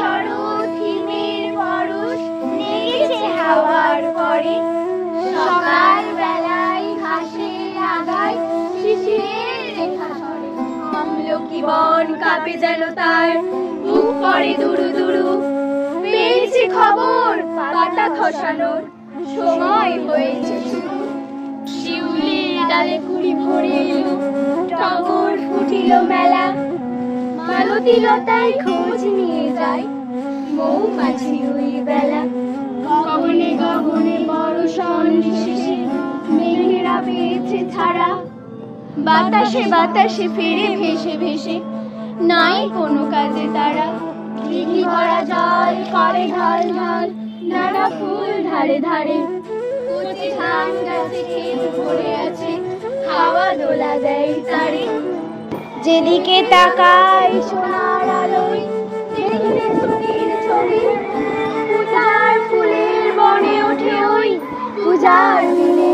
শরৎ হিমের পরশ নেগেছে হাওয়ার পরে। সকাল বেলায় ঘাসের আগায় শিশিরের রেখা ঝরে। আমলকি বন কাঁপে যেন তার, বুক পড়ে দুরু দুরু। পেয়েছে খবর পাতা খসানোর, সময় হয়েছে শুরু। শিউলির ডালে কুড়ি ভরে এলো, টগর ফুটিল মেলা। মালতী লতায় খোঁজ নিয়ে যায় মৌমাছি ওই বেলা। গগনে গগনে বর্ষণ শেষে মেঘেরা পেয়েছে ছাড়া। বাতাসে বাতাসে ফিরে ভেসে ভেসে নাই কোনো কাজে তারা। দিঘি ভরা জল করে ঢল ঢল নানা ফুল ধারে ধারে। কচি ধান গাছে ক্ষেত ভরে আছে, হাওয়া দোলা দেয় তারে। যেদিকে তাকাই সোনার আলোয় দেখবে ছবির ছবি। পূজার ফুলের বনে ওঠে ওই পূজার দিনে